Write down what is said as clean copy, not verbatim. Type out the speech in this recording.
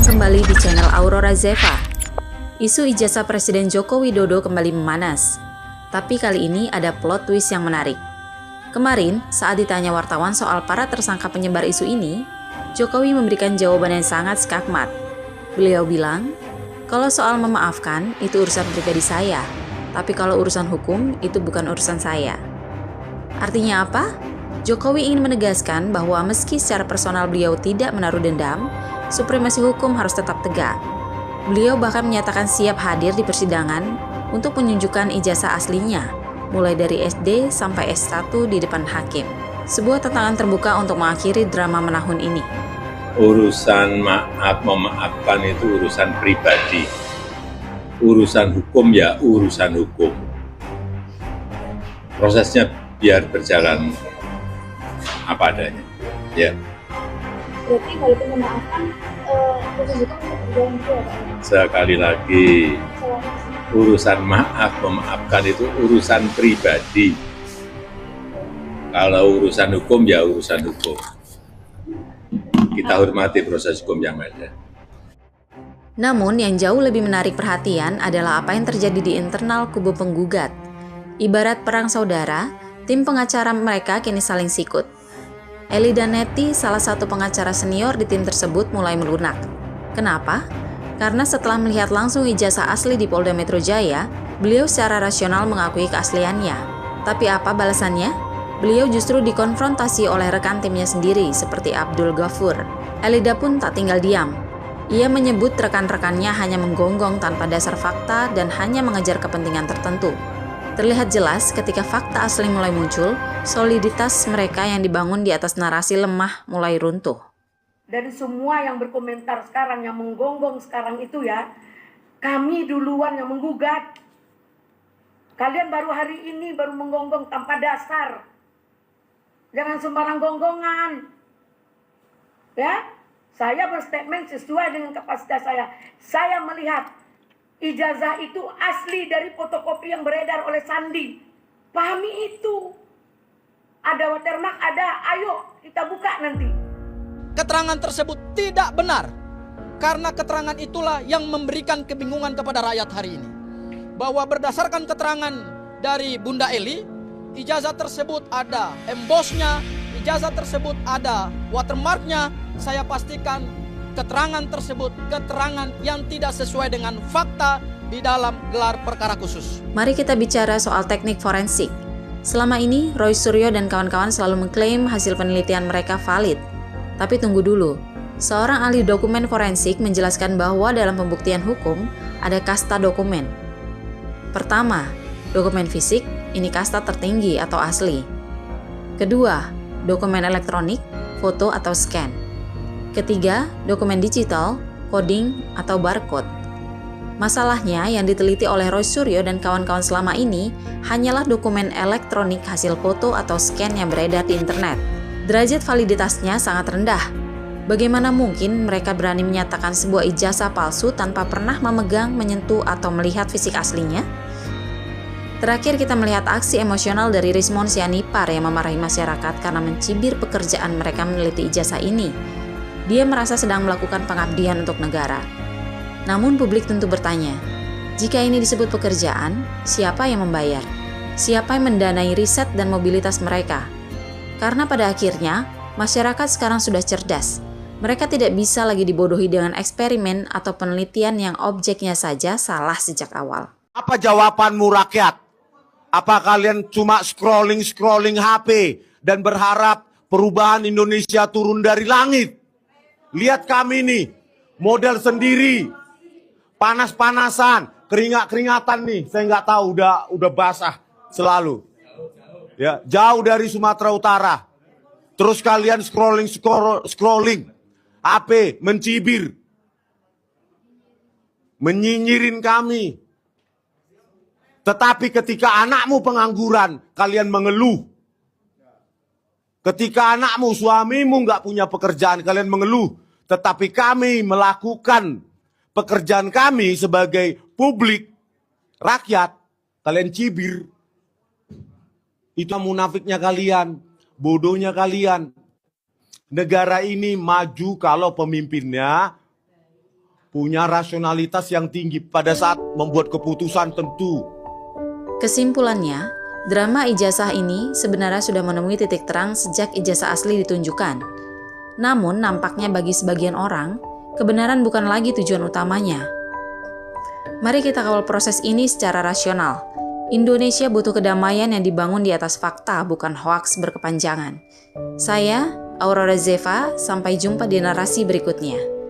datang kembali di channel Aurora Zeva. Isu ijazah Presiden Joko Widodo kembali memanas. Tapi kali ini ada plot twist yang menarik. Kemarin, saat ditanya wartawan soal para tersangka penyebar isu ini, Jokowi memberikan jawaban yang sangat skakmat. Beliau bilang, kalau soal memaafkan, itu urusan pribadi saya. Tapi kalau urusan hukum, itu bukan urusan saya. Artinya apa? Jokowi ingin menegaskan bahwa meski secara personal beliau tidak menaruh dendam, supremasi hukum harus tetap tegak. Beliau bahkan menyatakan siap hadir di persidangan untuk menunjukkan ijazah aslinya, mulai dari SD sampai S1 di depan hakim. Sebuah tantangan terbuka untuk mengakhiri drama menahun ini. Urusan maaf memaafkan itu urusan pribadi. Urusan hukum ya urusan hukum. Prosesnya biar berjalan apa adanya. Ya. Berarti walaupun memaafkan, proses hukum tetap berjalan juga ya Pak? Sekali lagi, urusan maaf memaafkan itu urusan pribadi. Kalau urusan hukum ya urusan hukum. Kita hormati proses hukum yang ada. Namun yang jauh lebih menarik perhatian adalah apa yang terjadi di internal kubu penggugat. Ibarat perang saudara, tim pengacara mereka kini saling sikut. Eli Danetti, salah satu pengacara senior di tim tersebut, mulai melunak. Kenapa? Karena setelah melihat langsung ijazah asli di Polda Metro Jaya, beliau secara rasional mengakui keasliannya. Tapi apa balasannya? Beliau justru dikonfrontasi oleh rekan timnya sendiri, seperti Abdul Ghafur. Elida pun tak tinggal diam. Ia menyebut rekan-rekannya hanya menggonggong tanpa dasar fakta dan hanya mengejar kepentingan tertentu. Terlihat jelas ketika fakta asli mulai muncul, soliditas mereka yang dibangun di atas narasi lemah mulai runtuh. Dari semua yang berkomentar sekarang, yang menggonggong sekarang itu ya, kami duluan yang menggugat. Kalian baru hari ini baru menggonggong tanpa dasar. Jangan sembarang gonggongan. Ya, saya berstatement sesuai dengan kapasitas saya. Saya melihat ijazah itu asli dari fotokopi yang beredar oleh Sandi. Pahami itu. Ada watermark, ada, ayo kita buka nanti. Keterangan tersebut tidak benar. Karena keterangan itulah yang memberikan kebingungan kepada rakyat hari ini. Bahwa berdasarkan keterangan dari Bunda Eli, ijazah tersebut ada embossnya, ijazah tersebut ada watermarknya. Saya pastikan keterangan tersebut keterangan yang tidak sesuai dengan fakta di dalam gelar perkara khusus. Mari kita bicara soal teknik forensik. Selama ini, Roy Suryo dan kawan-kawan selalu mengklaim hasil penelitian mereka valid. Tapi tunggu dulu, seorang ahli dokumen forensik menjelaskan bahwa dalam pembuktian hukum ada kasta dokumen. Pertama, dokumen fisik, ini kasta tertinggi atau asli. Kedua, dokumen elektronik, foto atau scan. Ketiga, dokumen digital, coding, atau barcode. Masalahnya yang diteliti oleh Roy Suryo dan kawan-kawan selama ini hanyalah dokumen elektronik hasil foto atau scan yang beredar di internet. Derajat validitasnya sangat rendah. Bagaimana mungkin mereka berani menyatakan sebuah ijazah palsu tanpa pernah memegang, menyentuh, atau melihat fisik aslinya? Terakhir kita melihat aksi emosional dari Rismon Sianipar yang memarahi masyarakat karena mencibir pekerjaan mereka meneliti ijazah ini. Dia merasa sedang melakukan pengabdian untuk negara. Namun publik tentu bertanya, jika ini disebut pekerjaan, siapa yang membayar? Siapa yang mendanai riset dan mobilitas mereka? Karena pada akhirnya, masyarakat sekarang sudah cerdas. Mereka tidak bisa lagi dibodohi dengan eksperimen atau penelitian yang objeknya saja salah sejak awal. Apa jawabanmu rakyat? Apa kalian cuma scrolling HP dan berharap perubahan Indonesia turun dari langit? Lihat kami nih, model sendiri, panas-panasan, keringat-keringatan nih. Saya nggak tahu, udah basah selalu. Ya, jauh dari Sumatera Utara. Terus kalian scrolling, HP, mencibir, menyinyirin kami. Tetapi ketika anakmu pengangguran, kalian mengeluh. Ketika anakmu, suamimu nggak punya pekerjaan, kalian mengeluh. Tetapi kami melakukan pekerjaan kami sebagai publik, rakyat, kalian cibir. Itu munafiknya kalian, bodohnya kalian. Negara ini maju kalau pemimpinnya punya rasionalitas yang tinggi pada saat membuat keputusan tentu. Kesimpulannya, drama ijazah ini sebenarnya sudah menemui titik terang sejak ijazah asli ditunjukkan. Namun nampaknya bagi sebagian orang, kebenaran bukan lagi tujuan utamanya. Mari kita kawal proses ini secara rasional. Indonesia butuh kedamaian yang dibangun di atas fakta, bukan hoaks berkepanjangan. Saya, Aurora Zeva, sampai jumpa di narasi berikutnya.